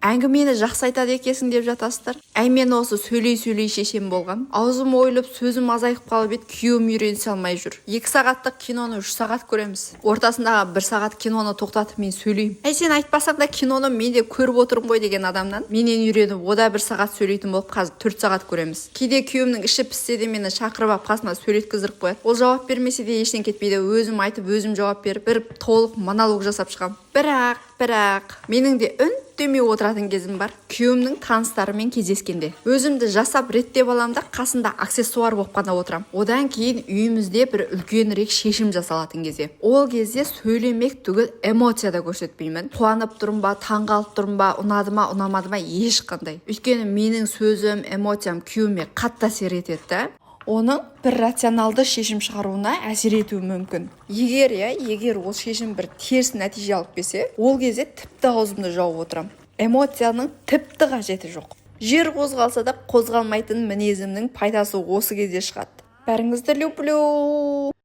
әңгімені жақсы айтады екенсің деп жатасыздар. Әй мен осы сөйлей шешем болған. Аузым ойылып, сөзім азайып қалып еді, күйеуім үйренісе алмай жүр. 2 сағаттық киноны 3 сағат көреміз. Ортасындағы 1 сағат киноны тоқтатып мен сөйлеймін. Әй сен айтпасаң да киноны мен де көріп отырмын ғой деген адамнан менен үйреніп, ода 1 сағат сөйлейтін болып қазір 4 сағат көреміз. Кейде күйеуімнің іші піссе де мені шақырып алып қасына сөйлеткіздіріп қояды. Ол жауап бермесе де ештен кетпейді. Өзім айтып, өзім жауап беріп, бір толық монолог жасап шығамын. Бірақ менің де үндемей отыратын кезім бар. Күйеуімнің таныстарымен кездескенде өзімді жасап реттеп алам да қасында аксессуар болып қана отырам. Одан кейін үйімізде бір үлкенірек шешім жасалатын кезде. Ол кезде сөйлемек түгіл эмоция да көрсетпеймін. Қуанып тұрмын ба, таңғалып тұрмын ба, ұнады ма, ұнамады ма ешқандай. Өйткені менің сөзім, эмоциям күйеуіме қатты әсер етеді. Оның бір рационалды шешім шығаруына әсер етуі мүмкін. Егер ол шешім бір теріс нәтиже алып келсе, ол кезде тіпті аузымды жауып отырам. Эмоцияның тіпті қажеті жоқ. Жер қозғалса да қозғалмайтын мінезімнің пайдасы осы кезде шығады. Бәріңізді люблю.